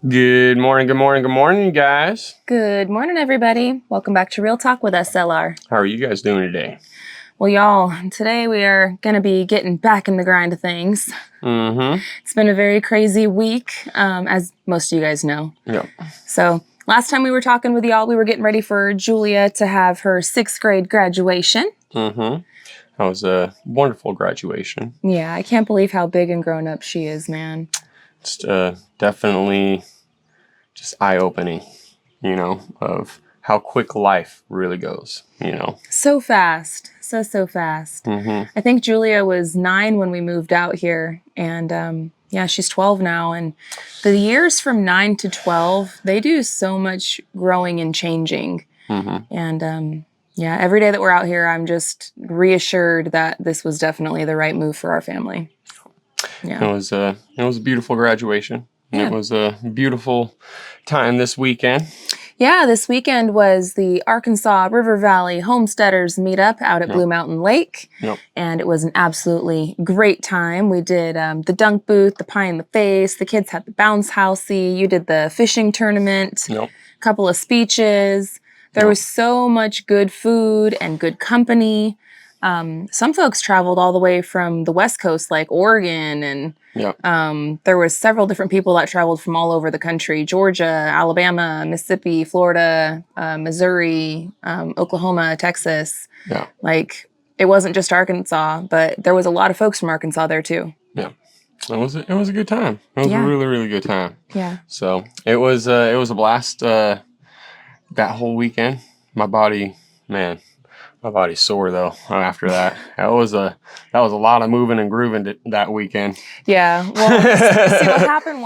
Good morning, good morning, good morning, guys. Good morning, everybody. Welcome back to Real Talk with SLR. How are you guys doing today? Well, y'all, today we are going to be getting back in the grind of things. It's been a very crazy week, as most of you guys know. Yep. So last time we were talking with y'all, we were getting ready for Julia to have her 6th grade graduation. That was a wonderful graduation. Yeah, I can't believe how big and grown up she is, man. It's definitely just eye-opening, of how quick life really goes, So fast. So fast. I think Julia was 9 when we moved out here, and yeah, she's 12 now. And the years from 9 to 12, they do so much growing and changing. And yeah, every day that we're out here, I'm just reassured that this was definitely the right move for our family. Yeah. It was a beautiful graduation. And It was a beautiful time this weekend. Yeah, this weekend was the Arkansas River Valley Homesteaders meetup out at Blue Mountain Lake. And it was an absolutely great time. We did the dunk booth, the pie in the face. The kids had the bounce housey. You did the fishing tournament. A couple of speeches. There was so much good food and good company. Some folks traveled all the way from the West Coast, like Oregon, and there was several different people that traveled from all over the country: Georgia, Alabama, Mississippi, Florida, Missouri, Oklahoma, Texas. Like, it wasn't just Arkansas, but there was a lot of folks from Arkansas there too. It was a good time. It was a really, really good time. So it was a blast. That whole weekend, my body's sore though after that. That was a lot of moving and grooving that weekend. Yeah. Well, see, what happened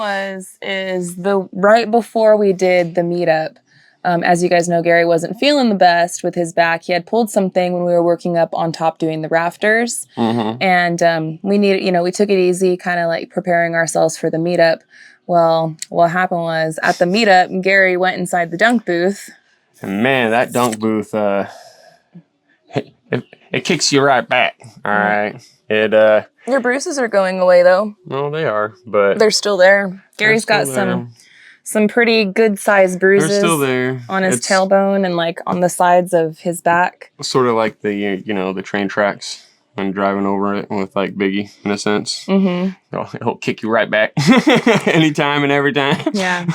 is right before we did the meetup, as you guys know, Gary wasn't feeling the best with his back. He had pulled something when we were working up on top doing the rafters. And we took it easy, kind of like preparing ourselves for the meetup. Well, what happened was at the meetup, Gary went inside the dunk booth. And man, that dunk booth, it kicks you right back. All right. Your bruises are going away though. No, they are, but they're still there. Gary's got some pretty good sized bruises. They're still there On his tailbone and like on the sides of his back. Sort of like the train tracks when driving over it with like Biggie in a sense. It'll kick you right back anytime and every time. Yeah.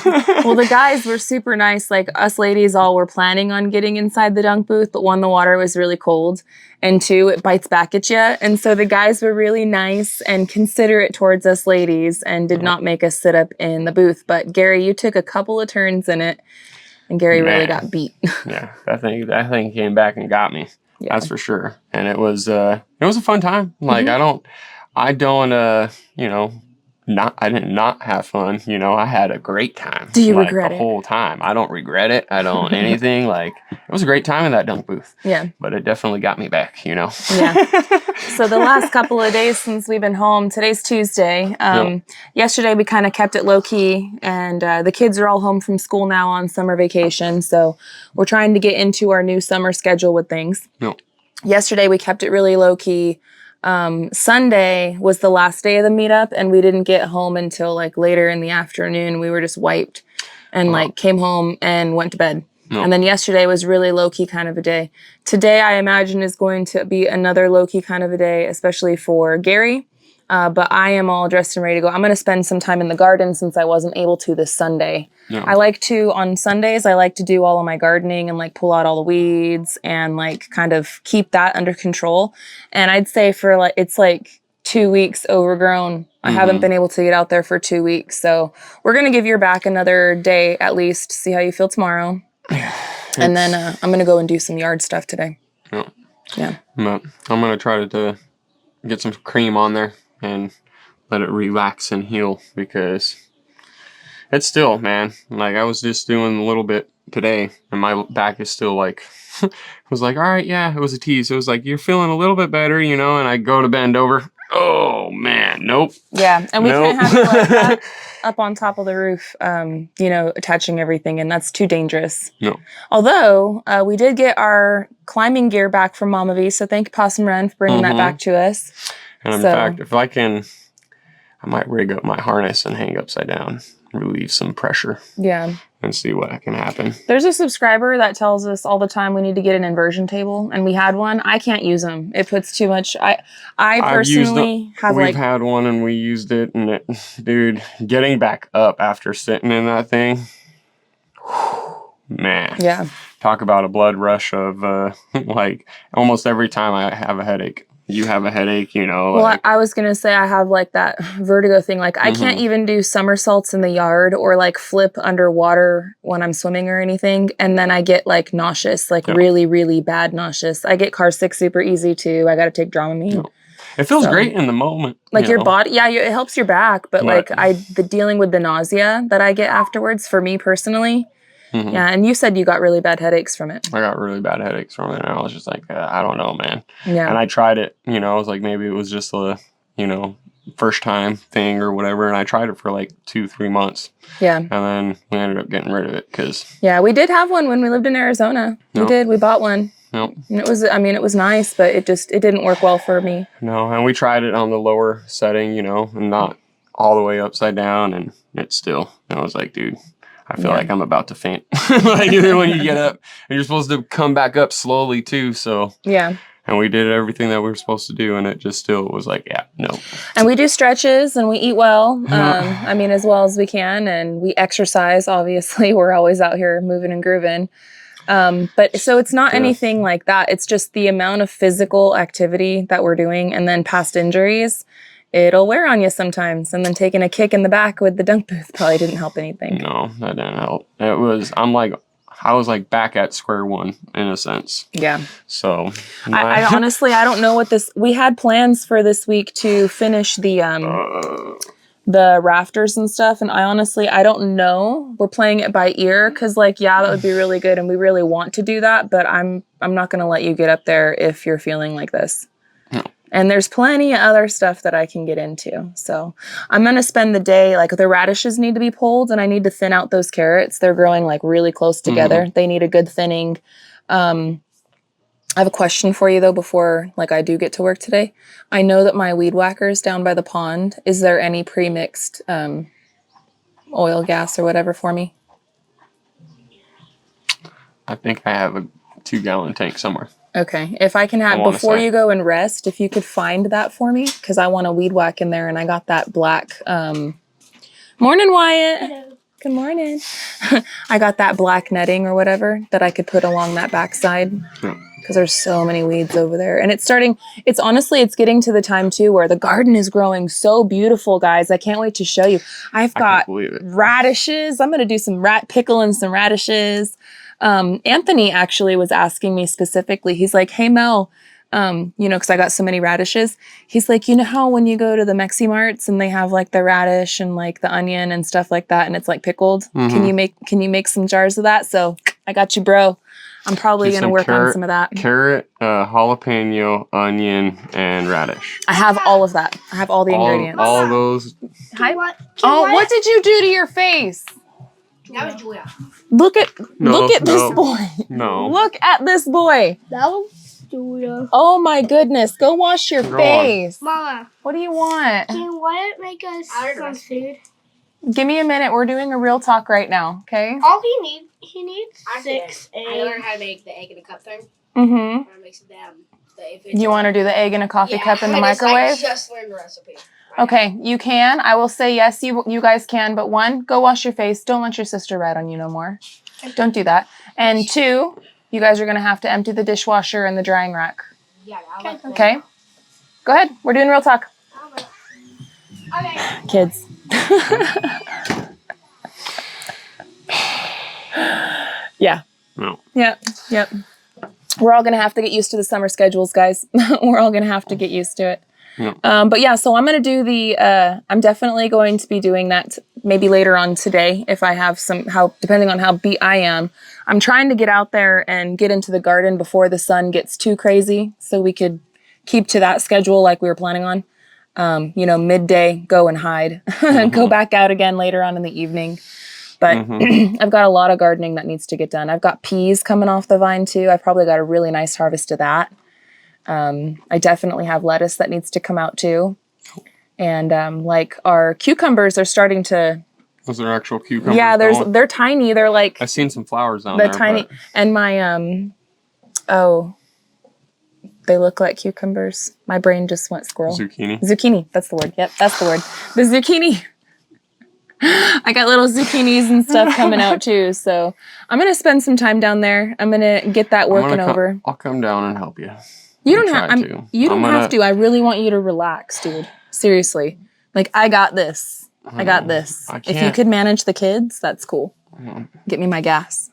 Well, the guys were super nice. Like, us ladies all were planning on getting inside the dunk booth, but 1, the water was really cold, and 2, it bites back at you. And so the guys were really nice and considerate towards us ladies and did not make us sit up in the booth. But Gary, you took a couple of turns in it, and Gary really got beat. Yeah, that thing came back and got me. Yeah. That's for sure. And it was a fun time. Like, I did not have fun. I had a great time. Do you regret it? The whole time. I don't regret it. I don't anything. Like, it was a great time in that dunk booth. Yeah. But it definitely got me back, Yeah. So the last couple of days since we've been home, today's Tuesday. Yesterday we kind of kept it low key, and the kids are all home from school now on summer vacation. So we're trying to get into our new summer schedule with things. Yesterday we kept it really low key. Sunday was the last day of the meetup, and we didn't get home until like later in the afternoon. We were just wiped and like came home and went to bed. And then yesterday was really low-key kind of a day. Today, I imagine, is going to be another low-key kind of a day, especially for Gary. But I am all dressed and ready to go. I'm going to spend some time in the garden since I wasn't able to this Sunday. On Sundays, I like to do all of my gardening and like pull out all the weeds and like kind of keep that under control. And I'd say it's like 2 weeks overgrown. I haven't been able to get out there for 2 weeks. So we're going to give your back another day at least, see how you feel tomorrow. And then I'm going to go and do some yard stuff today. Yeah. But I'm going to try to get some cream on there and let it relax and heal, because it's still, man, like I was just doing a little bit today and my back is still like, it was like, all right, yeah, it was a tease. It was like, you're feeling a little bit better, and I go to bend over. Oh, man, nope. Yeah, and we can't have it like that up on top of the roof, attaching everything, and that's too dangerous. No. Although, we did get our climbing gear back from Mama V, so thank you, Possum Run, for bringing that back to us. And in fact, if I can, I might rig up my harness and hang upside down relieve some pressure. Yeah. And see what can happen. There's a subscriber that tells us all the time we need to get an inversion table, and we had one. I can't use them. It puts too much. I personally have We've had one and we used it, and it, dude, getting back up after sitting in that thing, man. Yeah. Talk about a blood rush of like almost every time I have a headache. You have a headache, you know. Well, like, I was going to say I have like that vertigo thing. Like I can't even do somersaults in the yard or like flip underwater when I'm swimming or anything. And then I get like nauseous, like really, really bad nauseous. I get car sick super easy too. I got to take Dramamine. It feels great in the moment. Like your body, yeah, it helps your back. But like the dealing with the nausea that I get afterwards for me personally. Yeah, and you said you got really bad headaches from it. I got really bad headaches from it, and I was just like, I don't know, man. Yeah. And I tried it, you know, I was like, maybe it was just a, you know, first time thing or whatever, and I tried it for like 2-3 months. Yeah. And then we ended up getting rid of it because... Yeah, we did have one when we lived in Arizona. We did. We bought one. Nope. And it was nice, but it didn't work well for me. No, and we tried it on the lower setting, you know, and not all the way upside down, and it still, I was like, dude... I feel like I'm about to faint. Like when you get up, and you're supposed to come back up slowly too. So yeah, and we did everything that we were supposed to do, and it just still was like, yeah, no. And we do stretches, and we eat well. I mean, as well as we can, and we exercise. Obviously, we're always out here moving and grooving. But so it's not anything like that. It's just the amount of physical activity that we're doing, and then past injuries. It'll wear on you sometimes, and then taking a kick in the back with the dunk booth probably didn't help anything. No, that didn't help. I was like back at square one in a sense. Yeah. So I honestly, I don't know what this. We had plans for this week to finish the rafters and stuff, and I don't know. We're playing it by ear because, like, yeah, that would be really good, and we really want to do that. But I'm not going to let you get up there if you're feeling like this. No. And there's plenty of other stuff that I can get into. So I'm going to spend the day, like the radishes need to be pulled and I need to thin out those carrots. They're growing like really close together. They need a good thinning. I have a question for you though before like I do get to work today. I know that my weed whacker's down by the pond. Is there any pre-mixed oil, gas or whatever for me? I think I have a 2-gallon tank somewhere. Okay. If I can have, before you go and rest, if you could find that for me, because I want a weed whack in there, and I got that black, morning, Wyatt. Hello. Good morning. I got that black netting or whatever that I could put along that backside, because there's so many weeds over there. And it's getting to the time too where the garden is growing so beautiful, guys. I can't wait to show you. I've got radishes. I'm going to do some pickle and some radishes. Anthony actually was asking me specifically, he's like, hey Mel, because I got so many radishes. He's like, you know how when you go to the Mexi Marts and they have like the radish and like the onion and stuff like that and it's like pickled? Can you make some jars of that? So I got you, bro. I'm probably going to work on some of that. Carrot, jalapeno, onion, and radish. I have all of that. I have all the ingredients. All of those. What did you do to your face? That was Julia. Look at this boy. No. Look at this boy. That was Julia. Oh my goodness. Go wash your face. Mama. What do you want? Can Wyatt make us some food? Give me a minute. We're doing a real talk right now, okay? All he needs 6 eggs. I learned how to make the egg in a cup thing. Mm-hmm. I mix it down. You want to do the egg in a coffee cup in the microwave? I just learned the recipe. Okay, you can. I will say yes, you guys can. But 1, go wash your face. Don't let your sister rat on you no more. Don't do that. And 2, you guys are going to have to empty the dishwasher and the drying rack. Yeah. Okay? Go ahead. We're doing real talk. Okay. Kids. Yeah. No. Yep. We're all going to have to get used to the summer schedules, guys. We're all going to have to get used to it. Yeah. But yeah, so I'm going to do I'm definitely going to be doing that maybe later on today if I have depending on how beat I am. I'm trying to get out there and get into the garden before the sun gets too crazy so we could keep to that schedule like we were planning on. Midday, go and hide and go back out again later on in the evening. But I've got a lot of gardening that needs to get done. I've got peas coming off the vine too. I probably got a really nice harvest of that. I definitely have lettuce that needs to come out too. And like our cucumbers are starting to Was there actual cucumbers? Yeah, going? they're tiny. They're like I seen some flowers down the there. tiny. But And my they look like cucumbers. My brain just went squirrel. zucchini. Zucchini. That's the word. Yep, that's the word. The zucchini. I got little zucchinis and stuff coming out too. So I'm gonna spend some time down there. I'm gonna get that working over. I'll come down and help you. You don't have. You don't have to. I really want you to relax, dude. Seriously. Like I got this. I got this. If you could manage the kids, that's cool. Get me my gas.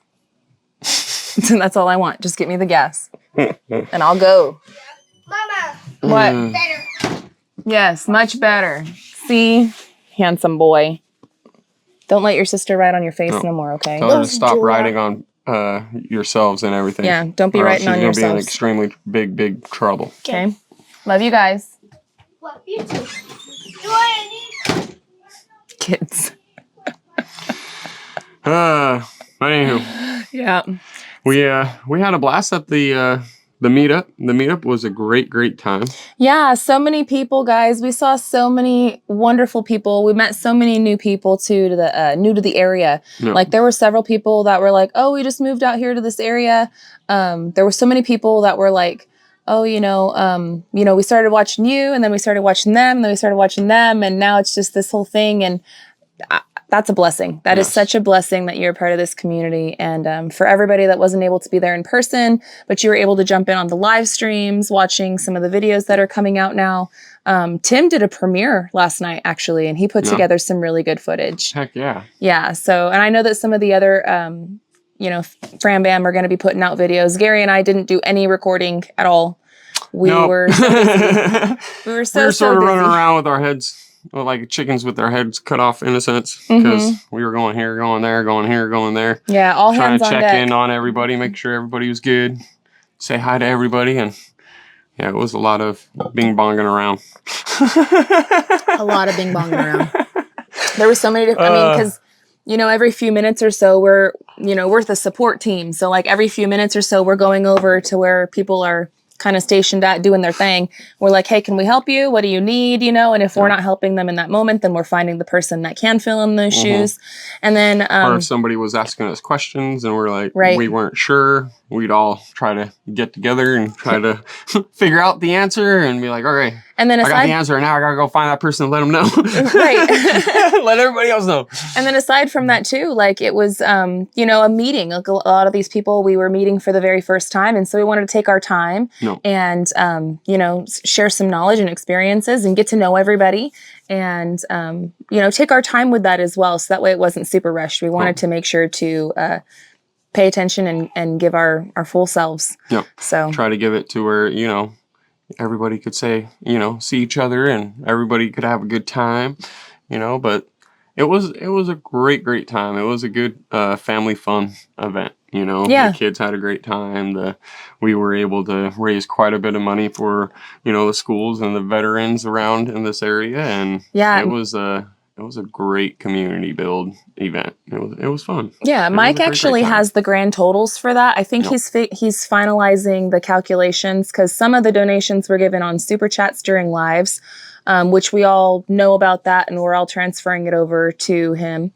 That's all I want. Just get me the gas, and I'll go. Mama. What? Better. Yes, much better. See, handsome boy. Don't let your sister ride on your face no more, okay? Tell her to stop riding on yourselves and everything. Yeah, don't be riding on yourselves. She's gonna be in extremely big trouble. Okay. Love you guys. What? You too. Do I need? Kids. Anywho. Yeah. We had a blast at the meetup. The meetup was a great time. Yeah, so many people, guys. We saw so many wonderful people. We met so many new people too, to the new to the area. Yeah. Like there were several people that were like, "Oh, we just moved out here to this area." There were so many people that were like, "Oh, we started watching you, and then we started watching them, and then we started watching them, and now it's just this whole thing." And that's a blessing. That is such a blessing that you're a part of this community. And for everybody that wasn't able to be there in person, but you were able to jump in on the live streams, watching some of the videos that are coming out now. Tim did a premiere last night, actually, and he put together some really good footage. Heck yeah. Yeah. So, and I know that some of the other, Fram Bam are going to be putting out videos. Gary and I didn't do any recording at all. We were so busy. We were sort of running around with our heads. Like chickens with their heads cut off in a sense, because we were going here, going there, going here, going there. Yeah, all hands on deck. Trying to check in on everybody, make sure everybody was good, say hi to everybody, and yeah, it was a lot of bing-bonging around. A lot of bing-bonging around. There were so many different, because, every few minutes or so we're the support team. So like every few minutes or so we're going over to where people are kind of stationed at doing their thing. We're like, hey, can we help you? What do you need? And if we're not helping them in that moment, then we're finding the person that can fill in those shoes. And then or if somebody was asking us questions and we're like, we weren't sure, we'd all try to get together and try to figure out the answer and be like, all right, and then I got the answer, and now I gotta go find that person and let them know. Right. Let everybody else know. And then aside from that too, like it was, a meeting. Like a lot of these people we were meeting for the very first time. And so we wanted to take our time and, share some knowledge and experiences and get to know everybody and, take our time with that as well. So that way it wasn't super rushed. We wanted to make sure to pay attention and give our full selves. Yeah. So try to give it to where, everybody could say, see each other and everybody could have a good time, but it was a great time. It was a good family fun event, Yeah. The kids had a great time. We were able to raise quite a bit of money for, the schools and the veterans around in this area. And it was a great community build event. It was fun. Yeah, Mike actually has the grand totals for that. I think he's finalizing the calculations because some of the donations were given on Super Chats during lives, which we all know about that, and we're all transferring it over to him.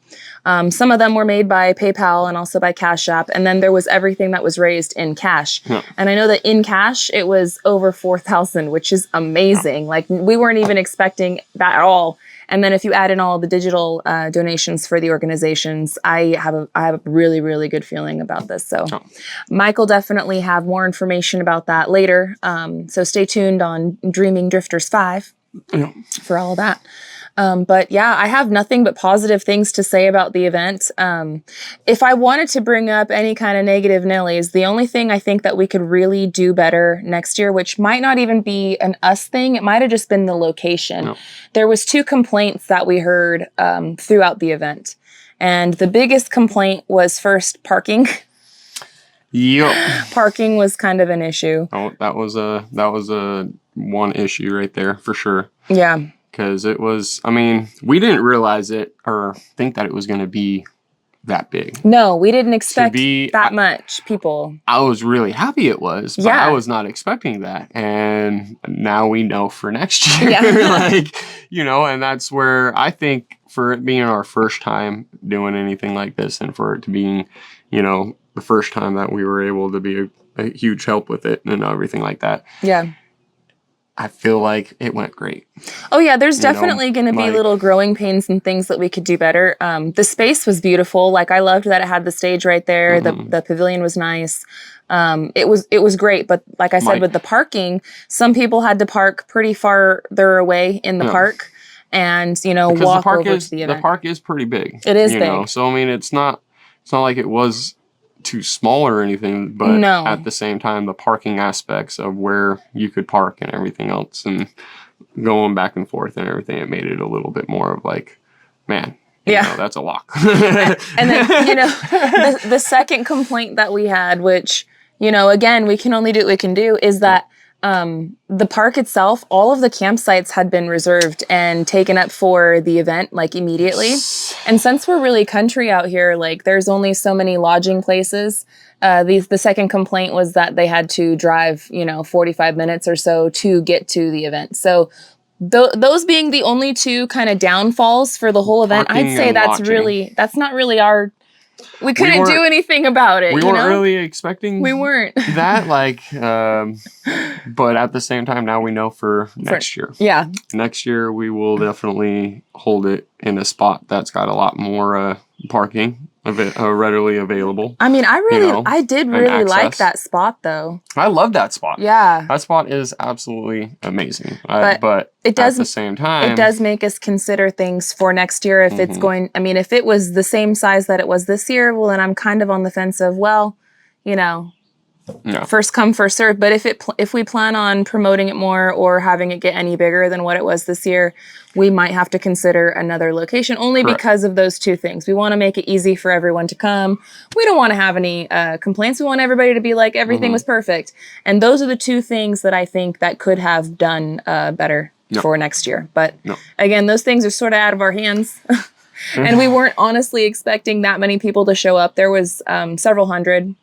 Some of them were made by PayPal and also by Cash App, and then there was everything that was raised in cash. Yeah. And I know that in cash, it was over $4,000, which is amazing. Yeah. Like, we weren't even expecting that at all. And then if you add in all the digital donations for the organizations, I have a really, really good feeling about this. So Mike will definitely have more information about that later. So stay tuned on Dreaming Drifters 5 for all of that. But yeah, I have nothing but positive things to say about the event. If I wanted to bring up any kind of negative Nellies, the only thing I think that we could really do better next year, which might not even be an us thing, it might have just been the location. No. There was 2 complaints that we heard throughout the event. And the biggest complaint was first parking. Yep. Parking was kind of an issue. Oh, that was a one issue right there for sure. Yeah. Because it was, we didn't realize it or think that it was going to be that big. No, we didn't expect be- that much people. I was really happy it was, but Yeah. I was not expecting that. And now we know for next year, Yeah. And that's where I think for it being our first time doing anything like this, and for it to being, the first time that we were able to be a huge help with it and everything like that. Yeah. I feel like it went great. Oh yeah, there's definitely going to be little growing pains and things that we could do better. The space was beautiful. Like I loved that it had the stage right there. The pavilion was nice. It was great. But like I said, with the parking, some people had to park pretty farther away in the park, and walk over to the event. The park is pretty big. It is big. So I mean, it's not like it was too small or anything, but at the same time, the parking aspects of where you could park and everything else, and going back and forth and everything, it made it a little bit more of like, man, that's a walk. And then the second complaint that we had, which again, we can only do what we can do, is that the park itself, all of the campsites had been reserved and taken up for the event, like immediately. And since we're really country out here, like there's only so many lodging places. The second complaint was that they had to drive, 45 minutes or so to get to the event. So those being the only two kind of downfalls for the whole event, Parking I'd say that's not really our. We couldn't do anything about it. We weren't really expecting. We weren't that but at the same time, now we know for next year. Yeah. Next year we will definitely hold it in a spot that's got a lot more parking readily available. I mean, I did really like that spot though. I love that spot. Yeah. That spot is absolutely amazing. But it does, at the same time, it does make us consider things for next year. If it's going, I mean, if it was the same size that it was this year, well, then I'm kind of on the fence of, first come, first serve. But if we plan on promoting it more or having it get any bigger than what it was this year, we might have to consider another location only because of those two things. We want to make it easy for everyone to come. We don't want to have any complaints. We want everybody to be like everything was perfect. And those are the two things that I think that could have done better for next year. But again, those things are sort of out of our hands. And we weren't honestly expecting that many people to show up. There was several hundred.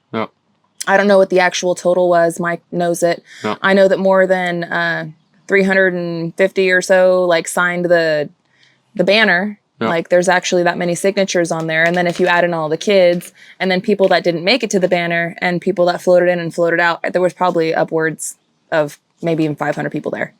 I don't know what the actual total was. Mike knows it. I know that more than 350 or so signed the banner. Like there's actually that many signatures on there. And then if you add in all the kids and then people that didn't make it to the banner and people that floated in and floated out, there was probably upwards of maybe even 500 people there.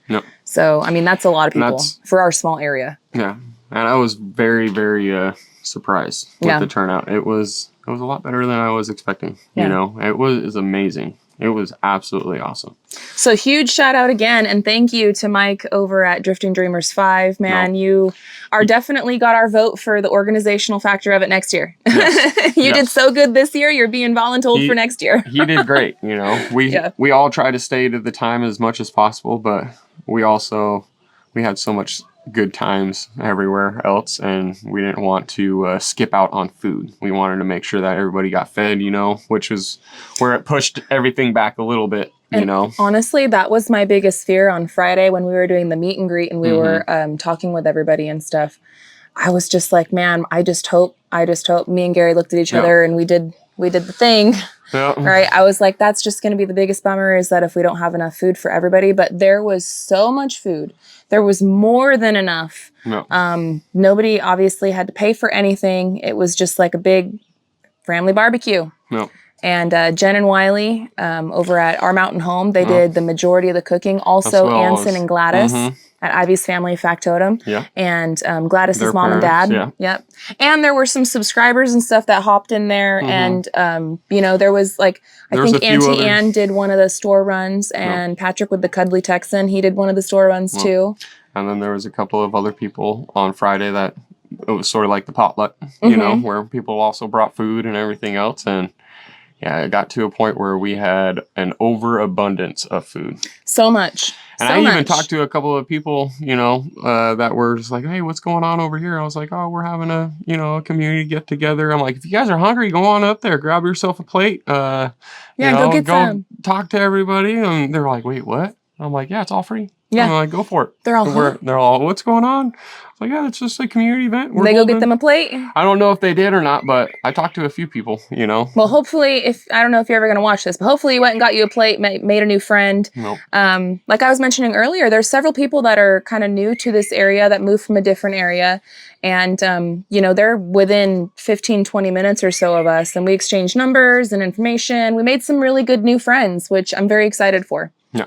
So, I mean, that's a lot of people for our small area. Yeah. And I was very, very surprised with the turnout. It was a lot better than I was expecting. It was amazing. It was absolutely awesome. So huge shout out again, and thank you to Mike over at Drifting Dreamers 5. Man, you are definitely got our vote for the organizational factor of it next year. Yes. You did so good this year. You're being voluntold for next year. He did great. We all try to stay to the time as much as possible, but we had so much good times everywhere else, and we didn't want to skip out on food. We wanted to make sure that everybody got fed, which is where it pushed everything back a little bit, Honestly, that was my biggest fear on Friday when we were doing the meet and greet and we were talking with everybody and stuff. I was just like, man, I just hope. Me and Gary looked at each other and we did the thing. Right. I was like, that's just going to be the biggest bummer, is that if we don't have enough food for everybody. But there was so much food. There was more than enough. Nobody obviously had to pay for anything. It was just like a big family barbecue. And Jen and Wiley over at Our Mountain Home, they did the majority of the cooking. Also, Anson and Gladys at Ivy's Family Factotum. And Gladys's mom and dad. Yep. And there were some subscribers and stuff that hopped in there. And, there was I think Auntie Ann did one of the store runs, and Patrick with the Cuddly Texan, he did one of the store runs too. And then there was a couple of other people on Friday that it was sort of like the potluck, where people also brought food and everything else. And it got to a point where we had an overabundance of food. So much. And I even talked to a couple of people, that were just like, hey, what's going on over here? I was like, oh, we're having a community get together. I'm like, if you guys are hungry, go on up there, grab yourself a plate. Go get some. Talk to everybody. And they're like, wait, what? I'm like, yeah, it's all free. Yeah. I'm like, go for it. They're all, huh? They're all, what's going on? I was like, yeah, it's just a community event. They go get them a plate? I don't know if they did or not, but I talked to a few people, you know. Well, hopefully, I don't know if you're ever going to watch this, but hopefully you went and got you a plate, made a new friend. Nope. Like I was mentioning earlier, there's several people that are kind of new to this area that moved from a different area. And, you know, they're within 15, 20 minutes or so of us. And we exchanged numbers and information. We made some really good new friends, which I'm very excited for. Yeah.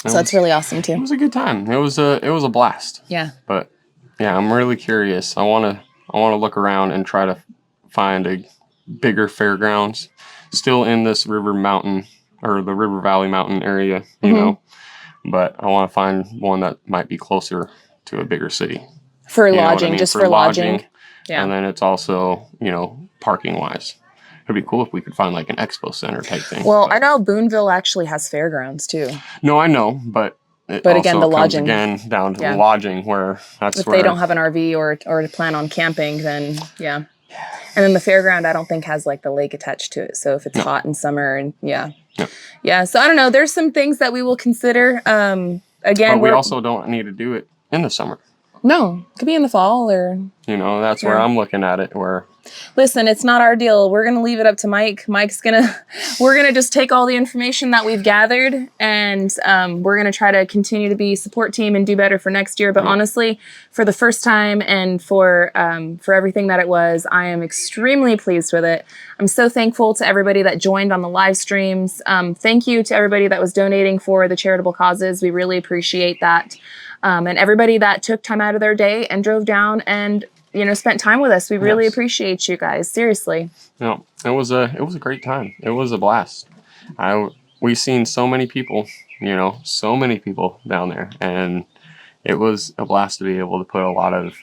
So that's really awesome, too. It was a good time. It was a blast. Yeah. But yeah, I'm really curious. I want to look around and try to find a bigger fairgrounds still in this River Valley Mountain area, you know. But I want to find one that might be closer to a bigger city. For lodging, just for lodging. Yeah. And then it's also, you know, parking wise. It'd be cool if we could find like an expo center type thing. Well, I know Booneville actually has fairgrounds too. No, I know, but again, the lodging again down to the lodging where if they don't have an RV or plan on camping, then yeah. And then the fairground, I don't think has like the lake attached to it. So if it's hot in summer and yeah. So I don't know. There's some things that we will consider. Again, but we also don't need to do it in the summer. No, it could be in the fall or. You know, that's where I'm looking at it. Where. Listen, it's not our deal. We're going to leave it up to Mike. We're going to just take all the information that we've gathered and we're going to try to continue to be support team and do better for next year. But honestly, for the first time and for everything that it was, I am extremely pleased with it. I'm so thankful to everybody that joined on the live streams. Thank you to everybody that was donating for the charitable causes. We really appreciate that. And everybody that took time out of their day and drove down and you know, spent time with us. We really appreciate you guys. Seriously. No, it was a great time. It was a blast. We seen so many people, you know, so many people down there, and it was a blast to be able to put a lot of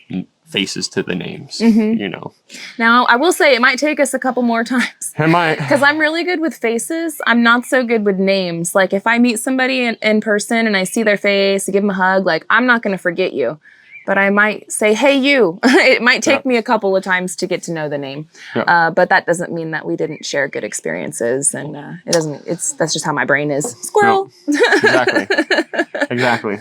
faces to the names, you know. Now, I will say it might take us a couple more times. It might. Because I'm really good with faces. I'm not so good with names. Like, if I meet somebody in person and I see their face, I give them a hug, like, I'm not going to forget you. But I might say, hey, you. It might take me a couple of times to get to know the name. But that doesn't mean that we didn't share good experiences. And that's just how my brain is. Squirrel. No. Exactly.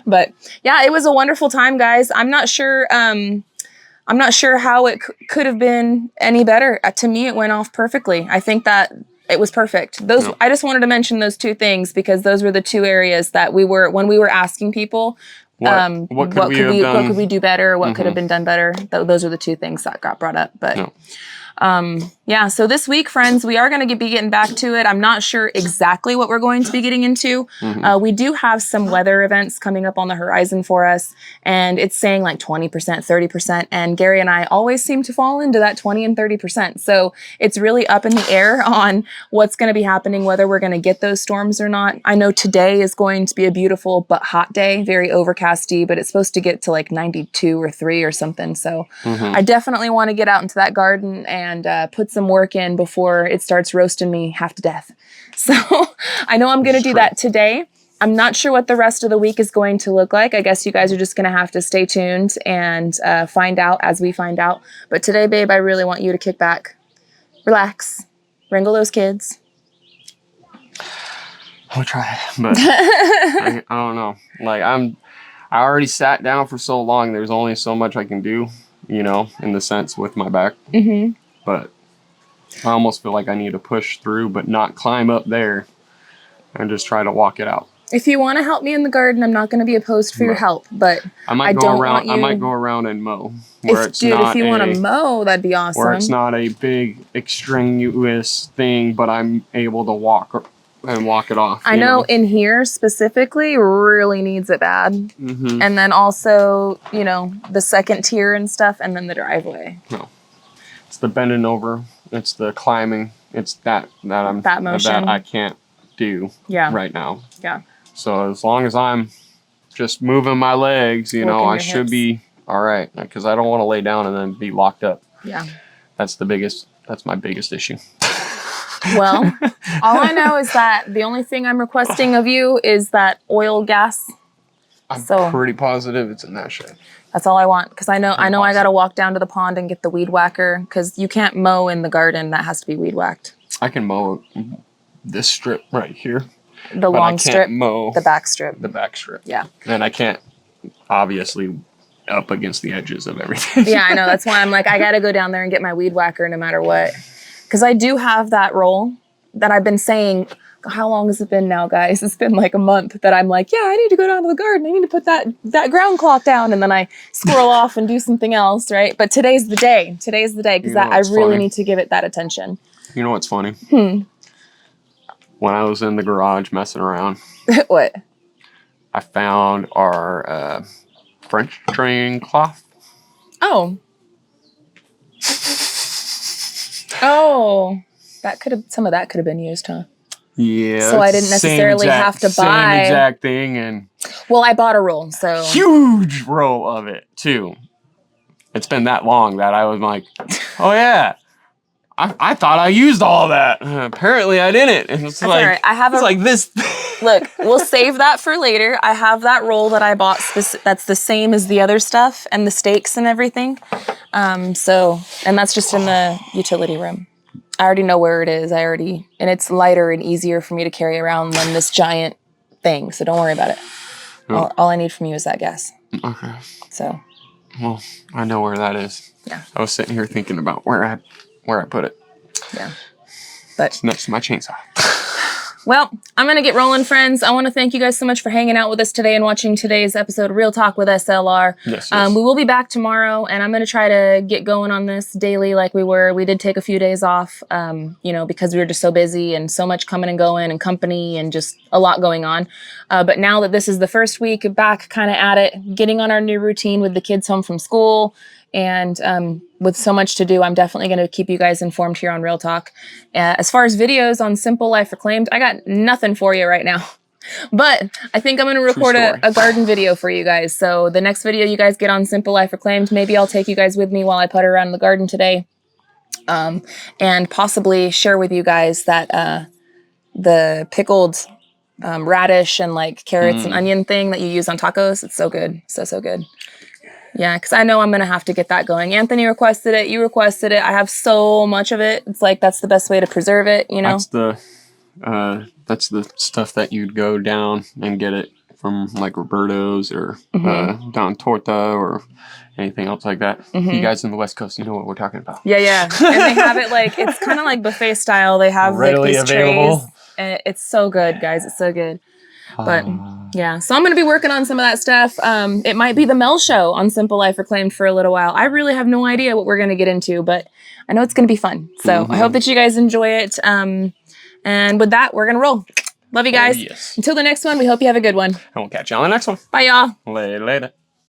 But yeah, it was a wonderful time, guys. I'm not sure how it could have been any better. To me, it went off perfectly. I think that it was perfect. I just wanted to mention those two things because those were the two areas that when we were asking people, what could we do better? What could have been done better? Those are the two things that got brought up. But so this week, friends, we are going to be getting back to it. I'm not sure exactly what we're going to be getting into. We do have some weather events coming up on the horizon for us, and it's saying like 20%, 30%, and Gary and I always seem to fall into that 20 and 30%. So it's really up in the air on what's going to be happening, whether we're going to get those storms or not. I know today is going to be a beautiful but hot day, very overcasty, but it's supposed to get to like 92 or 3 or something. So I definitely want to get out into that garden and put some work in before it starts roasting me half to death. So I know I'm going to do that today. I'm not sure what the rest of the week is going to look like. I guess you guys are just going to have to stay tuned and find out as we find out. But today, babe, I really want you to kick back, relax, wrangle those kids. I'll try, but I don't know. Like I already sat down for so long. There's only so much I can do, you know, in the sense with my back. But I almost feel like I need to push through, but not climb up there and just try to walk it out. If you want to help me in the garden, I'm not going to be opposed for your help, but I might go around and mow. If you want to mow, that'd be awesome. Where it's not a big, extraneous thing, but I'm able to walk it off. I know in here specifically really needs it bad. And then also, you know, the second tier and stuff, and then the driveway. No. It's the bending over. It's the climbing. It's that motion that I can't do right now. Yeah. So as long as I'm just moving my legs, you know, I should be all right. Because I don't want to lay down and then be locked up. Yeah. That's my biggest issue. Well, all I know is that the only thing I'm requesting of you is that oil gas. I'm pretty positive it's in that shed. That's all I want, because I know I got to walk down to the pond and get the weed whacker, because you can't mow in the garden. That has to be weed whacked. I can mow this strip right here, The but I long can't strip, mow the back strip. the back strip. Yeah. And I can't obviously up against the edges of everything. Yeah, I know. That's why I'm like, I got to go down there and get my weed whacker no matter what. Because I do have that roll that I've been saying. How long has it been now, guys? It's been like a month that I'm like, yeah, I need to go down to the garden. I need to put that ground cloth down. And then I squirrel off and do something else, right? But today's the day. Today's the day because I really need to give it that attention. You know what's funny? When I was in the garage messing around, What? I found our French drain cloth. Oh. Oh. Some of that could have been used, huh? Yeah. So I didn't necessarily have to buy. Same exact thing, and well, I bought a roll, so huge roll of it too. It's been that long that I was like, oh yeah, I thought I used all that. Apparently I didn't. And it's that's like, all right. I have it's like this. Look, we'll save that for later. I have that roll that I bought. That's the same as the other stuff and the stakes and everything. And that's just in the utility room. I already know where it is. And it's lighter and easier for me to carry around than this giant thing. So don't worry about it. Oh. All I need from you is that gas. Okay. So. Well, I know where that is. Yeah. I was sitting here thinking about where I put it. Yeah. But it's next to my chainsaw. Well, I'm going to get rolling, friends. I want to thank you guys so much for hanging out with us today and watching today's episode of Real Talk with SLR. Yes. We will be back tomorrow, and I'm going to try to get going on this daily like we were. We did take a few days off, because we were just so busy and so much coming and going and company and just a lot going on. But now that this is the first week back kind of at it, getting on our new routine with the kids home from school, and with so much to do, I'm definitely going to keep you guys informed here on Real Talk. As far as videos on Simple Life Reclaimed, I got nothing for you right now. But I think I'm going to record a garden video for you guys. So the next video you guys get on Simple Life Reclaimed, maybe I'll take you guys with me while I putter around the garden today. And possibly share with you guys that the pickled radish and like carrots and onion thing that you use on tacos. It's so good. So good. Yeah, because I know I'm going to have to get that going. Anthony requested it. You requested it. I have so much of it. It's like that's the best way to preserve it, you know? That's the stuff that you'd go down and get it from like Roberto's or Don Torta or anything else like that. You guys in the West Coast, you know what we're talking about. Yeah. And they have it like, it's kind of like buffet style. They have readily like these available. trays. And it's so good, guys. It's so good. But yeah, so I'm going to be working on some of that stuff. It might be the Mel show on Simple Life Reclaimed for a little while. I really have no idea what we're going to get into, but I know it's going to be fun. So I hope that you guys enjoy it. And with that, we're going to roll. Love you guys. Yes. Until the next one, we hope you have a good one. And we'll catch you on the next one. Bye, y'all. Later.